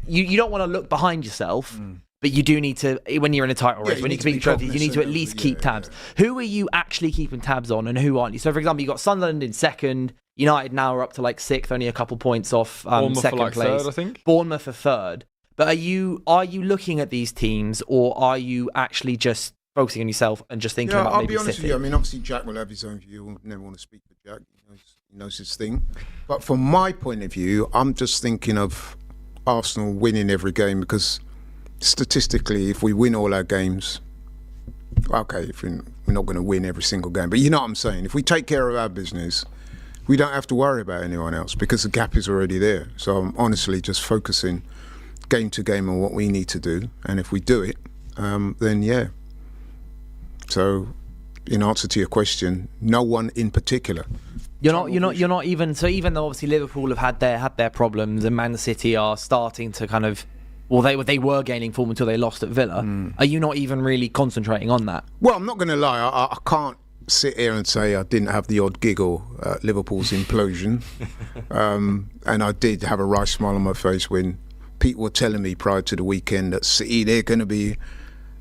you don't want to look behind yourself, but you do need to, when you're in a title race, when you're competing trophies, you need to at least keep tabs. Who are you actually keeping tabs on and who aren't you? So, for example, you've got Sunderland in second, United now are up to like sixth, only a couple points off second place. Third, I think. Bournemouth are third. But are you looking at these teams, or are you actually just focusing on yourself and just thinking about maybe City? I'll be honest with you. I mean, obviously Jack will have his own view. I never want to speak for Jack. He knows his thing. But from my point of view, I'm just thinking of Arsenal winning every game, because statistically, if we win all our games, okay, if we're not going to win every single game, but you know what I'm saying. If we take care of our business, we don't have to worry about anyone else, because the gap is already there. So I'm honestly just focusing game to game on what we need to do, and if we do it, then yeah. So, in answer to your question, no one in particular. You're not even. So even though obviously Liverpool have had their problems, and Man City are starting to kind of, well, they were gaining form until they lost at Villa. Are you not even really concentrating on that? Well, I'm not going to lie. I can't sit here and say I didn't have the odd giggle at Liverpool's implosion, and I did have a wry smile on my face when people were telling me prior to the weekend that City, they're going to be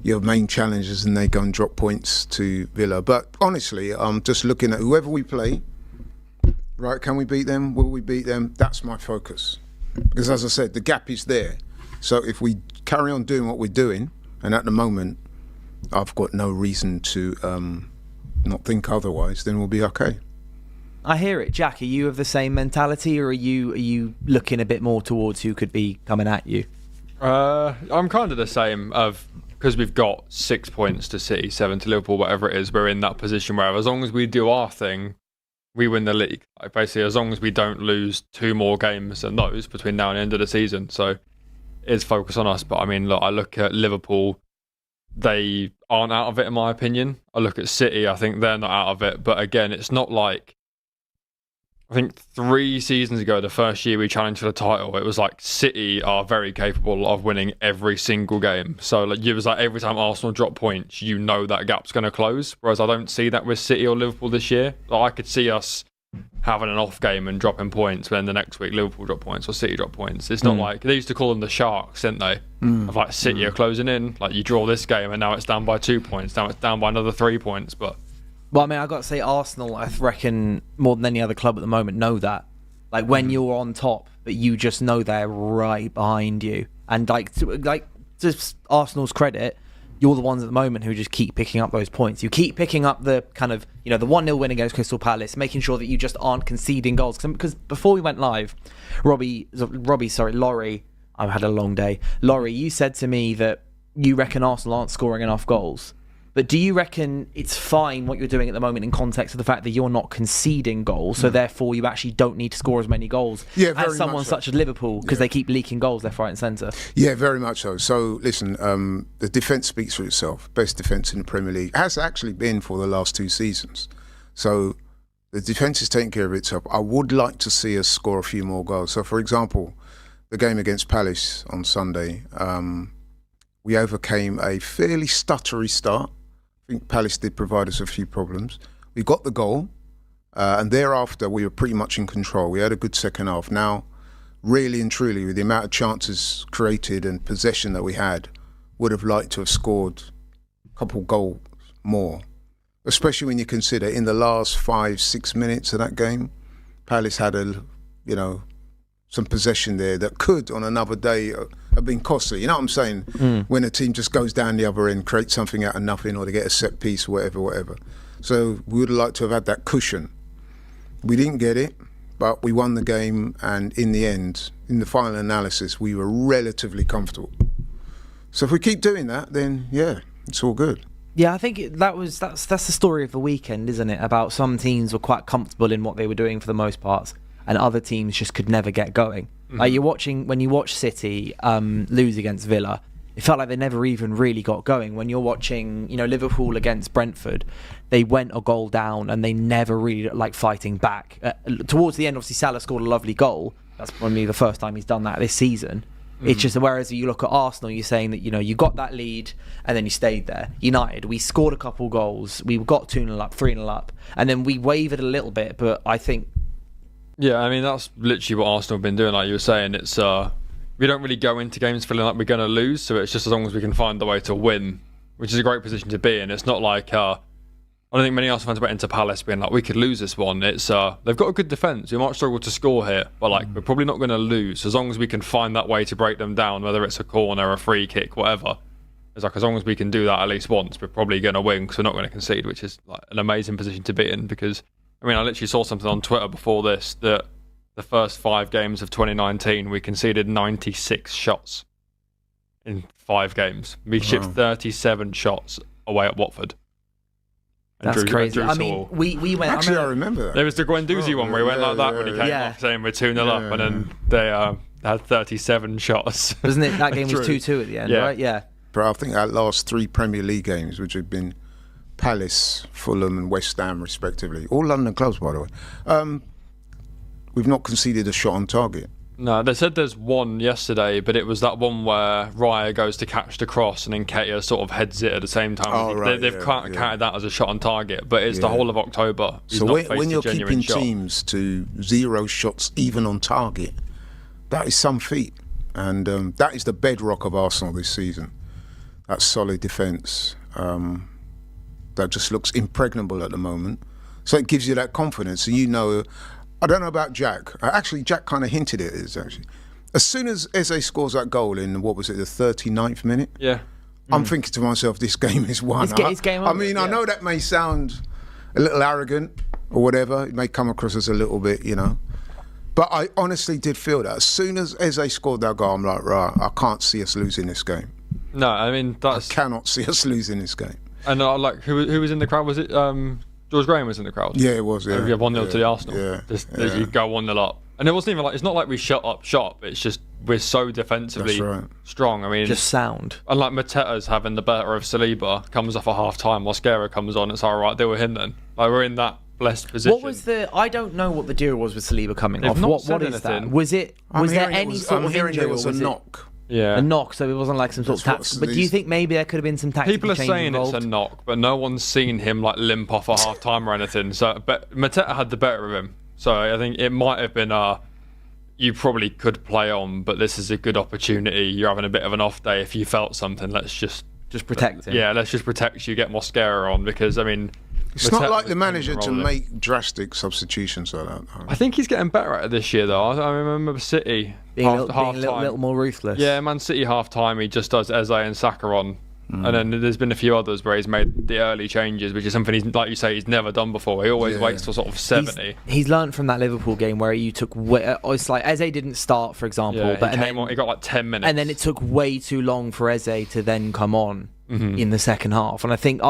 your main challengers and they go and drop points to Villa. But honestly, I'm just looking at whoever we play, right, can we beat them? Will we beat them? That's my focus. Because as I said, the gap is there. So if we carry on doing what we're doing, and at the moment, I've got no reason to not think otherwise, then we'll be okay. I hear it. Jack, are you of the same mentality, or are you looking a bit more towards who could be coming at you? I'm kind of the same, because we've got 6 points to City, 7 to Liverpool, whatever it is. We're in that position where as long as we do our thing, we win the league. Like basically, as long as we don't lose 2 more games than those between now and the end of the season. So it's focus on us. But I mean, look, I look at Liverpool, they aren't out of it in my opinion. I look at City, I think they're not out of it. But again, it's not like, I think 3 seasons ago, the first year we challenged for the title, it was like City are very capable of winning every single game. So like, it was like every time Arsenal drop points, you know that gap's going to close. Whereas I don't see that with City or Liverpool this year. Like, I could see us having an off game and dropping points, when the next week Liverpool drop points or City drop points. It's not like, they used to call them the Sharks, didn't they? Of like City are closing in. Like, you draw this game and now it's down by 2 points. Now it's down by another 3 points. But well, I mean, I've got to say, Arsenal, I reckon, more than any other club at the moment, know that. Like, when you're on top, but you just know they're right behind you. And, just Arsenal's credit, you're the ones at the moment who just keep picking up those points. You keep picking up the kind of, the 1-0 win against Crystal Palace, making sure that you just aren't conceding goals. Because before we went live, Laurie, I've had a long day. Laurie, you said to me that you reckon Arsenal aren't scoring enough goals. But do you reckon it's fine what you're doing at the moment in context of the fact that you're not conceding goals, so therefore you actually don't need to score as many goals as someone such as Liverpool, because they keep leaking goals left, right and centre? Yeah, very much so. So, listen, the defence speaks for itself. Best defence in the Premier League. It has actually been for the last 2 seasons. So the defence is taking care of itself. I would like to see us score a few more goals. So, for example, the game against Palace on Sunday, we overcame a fairly stuttery start. I think Palace did provide us a few problems. We got the goal, and thereafter we were pretty much in control. We had a good second half. Now, really and truly, with the amount of chances created and possession that we had, would have liked to have scored a couple goals more. Especially when you consider in the last 5-6 minutes of that game, Palace had some possession there that could, on another day, have been costly. You know what I'm saying? When a team just goes down the other end, creates something out of nothing, or they get a set piece, whatever. So we would have liked to have had that cushion. We didn't get it, but we won the game, and in the end, in the final analysis, we were relatively comfortable. So if we keep doing that, then yeah, it's all good. Yeah, I think that's the story of the weekend, isn't it? About some teams were quite comfortable in what they were doing for the most part, and other teams just could never get going. Like when you watch City lose against Villa, it felt like they never even really got going. When you're watching, Liverpool against Brentford, they went a goal down and they never really fighting back. Towards the end, obviously Salah scored a lovely goal. That's probably the first time he's done that this season. It's just, whereas you look at Arsenal, you're saying that, you got that lead and then you stayed there. United, we scored a couple goals, we got 2-0 up, 3-0 up, and then we wavered a little bit, but I think... Yeah, I mean, that's literally what Arsenal have been doing. Like you were saying, it's we don't really go into games feeling like we're going to lose. So it's just as long as we can find the way to win, which is a great position to be in. It's not like I don't think many Arsenal fans went into Palace being like, we could lose this one. It's they've got a good defence. We might struggle to score here, but like we're probably not going to lose as long as we can find that way to break them down, whether it's a corner, a free kick, whatever. It's like as long as we can do that at least once, we're probably going to win because we're not going to concede, which is like an amazing position to be in. Because I mean, I literally saw something on Twitter before this that the first 5 games of 2019 we conceded 96 shots in 5 games. We shipped 37 shots away at Watford. That's crazy. I mean, we went. Actually, I remember that. There was the Guendouzi one where he went like that when he came off, saying we're 2-0 up, and then they had 37 shots. Wasn't it? That game was 2-2 at the end, right? Yeah. But I think our last 3 Premier League games, which have been Palace, Fulham, and West Ham, respectively, all London clubs, by the way, we've not conceded a shot on target. No, they said there's one yesterday, but it was that one where Raya goes to catch the cross and then Nketiah sort of heads it at the same time. Oh, right, they've counted that as a shot on target, but it's the whole of October. So when you're keeping teams to 0 shots even on target, that is some feat. And that is the bedrock of Arsenal this season. That solid defence that just looks impregnable at the moment. So it gives you that confidence. And you know, I don't know about Jack. Actually, Jack kind of hinted at it, actually. As soon as Eze scores that goal in, what was it, the 39th minute? Yeah. I'm thinking to myself, this game is won. It's game over. I mean, I know that may sound a little arrogant or whatever. It may come across as a little bit, you know. But I honestly did feel that. As soon as Eze scored that goal, I'm like, right, I can't see us losing this game. No, I mean, I cannot see us losing this game. And like, who was in the crowd? Was it George Graham was in the crowd? Yeah, it was. Yeah, we had 1-0 to the Arsenal. Yeah, you go 1-0 up, and it wasn't even like, it's not like we shut up shop. It's just we're so defensively strong. I mean, just sound. And like Mateta's having the better of Saliba, comes off at half time. Mosquera comes on. It's all right. Deal with him then. Like we're in that blessed position. What was I don't know what the deal was with Saliba coming They've off. not What said is that? anything. Was there any sort of injury? There was a knock. Yeah, a knock, so it wasn't like some sort of tactical. But do you think maybe there could have been some tactical People are change saying involved? it's a knock, but no one's seen him like limp off at half time or anything. So, but Mateta had the better of him. So I think it might have been you probably could play on, but this is a good opportunity. You're having a bit of an off day. If you felt something, let's just protect him. Yeah, let's just protect you. Get Mosquera on, because I mean, it's not like the manager to make drastic substitutions like that. I think he's getting better at it this year, though. I remember City being a little more ruthless. Yeah, Man City half time, he just does Eze and Saka on. And then there's been a few others where he's made the early changes, which is something he's, like you say, he's never done before. He always waits till sort of 70. He's learned from that Liverpool game where you took it's like Eze didn't start, for example, but he got like 10 minutes, and then it took way too long for Eze to then come on in the second half. And I think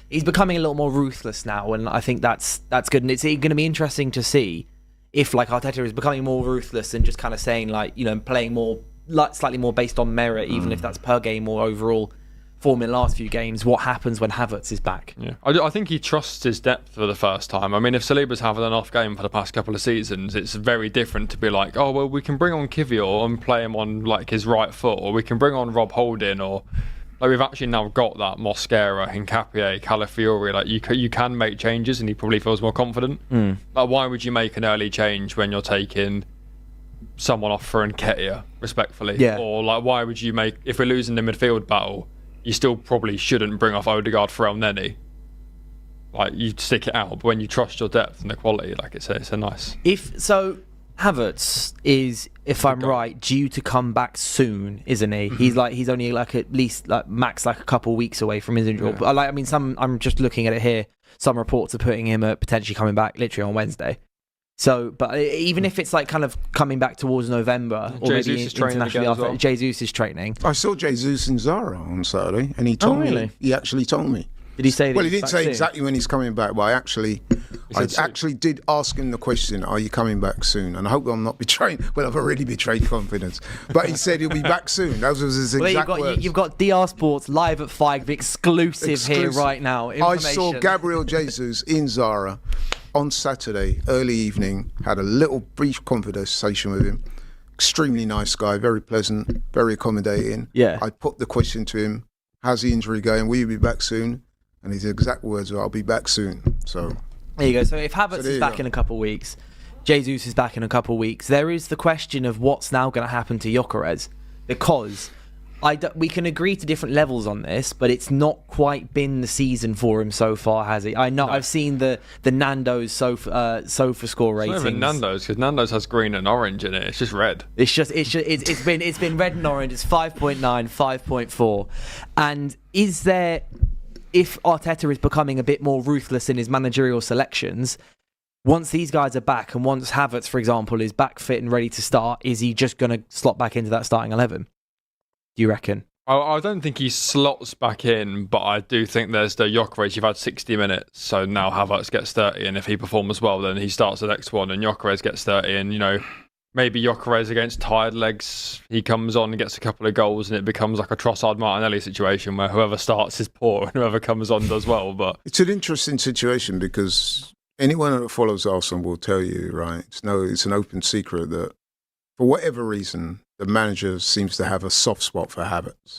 he's becoming a little more ruthless now, and I think that's good. And it's going to be interesting to see if like Arteta is becoming more ruthless and just kind of saying like, you know, playing more like slightly more based on merit, even if that's per game or overall form in the last few games. What happens when Havertz is back? Yeah, I think he trusts his depth for the first time. I mean, if Saliba's having an off game for the past couple of seasons, it's very different to be like, oh well, we can bring on Kivior and play him on like his right foot, or we can bring on Rob Holding, or like we've actually now got that Mosquera, Hincapié, Calafiori. Like you can make changes, and he probably feels more confident. Like why would you make an early change when you're taking someone off for Nketiah, respectfully? Yeah. Or like why would you make, if we're losing the midfield battle, you still probably shouldn't bring off Odegaard for El Neni. Like you stick it out, but when you trust your depth and the quality, like it's a nice. Havertz is, if I'm right, due to come back soon, isn't he? He's only like at least like max like a couple weeks away from his injury. But I mean, I'm just looking at it here. Some reports are putting him at potentially coming back literally on Wednesday. So, but even if it's like kind of coming back towards November or Jesus maybe is training internationally again as after, well. Jesus is training. I saw Jesus in Zara on Saturday, and he told me. He actually told me. Did he say that? Well, he didn't say exactly when he's coming back, but I actually did ask him the question, are you coming back soon? And I hope I'm not betraying, well, I've already betrayed confidence, but he said he'll be back soon. Those was his exact words. You've got DR Sports live at 5, exclusive here right now. I saw Gabriel Jesus in Zara on Saturday, early evening, had a little brief conversation with him. Extremely nice guy, very pleasant, very accommodating. Yeah. I put the question to him, how's the injury going? Will you be back soon? And his exact words were, I'll be back soon. So there you go. So if Havertz is back in a couple of weeks, Jesus is back in a couple of weeks. There is the question of what's now going to happen to Gyökeres, because we can agree to different levels on this, but it's not quite been the season for him so far, has it? I know I've seen the Nando's sofa score ratings. It's not even Nando's, because Nando's has green and orange in it. It's just red. It's been red and orange. It's 5.9, 5.4, and is there, if Arteta is becoming a bit more ruthless in his managerial selections, once these guys are back and once Havertz, for example, is back fit and ready to start, is he just going to slot back into that starting 11? Do you reckon? I don't think he slots back in, but I do think there's the Gyökeres. You've had 60 minutes, so now Havertz gets 30, and if he performs well, then he starts the next one, and Gyökeres gets 30, and maybe Gyökeres against tired legs, he comes on and gets a couple of goals, and it becomes like a Trossard-Martinelli situation where whoever starts is poor and whoever comes on does well. But it's an interesting situation because anyone that follows Arsenal will tell you, right? It's an open secret that for whatever reason, the manager seems to have a soft spot for Havertz.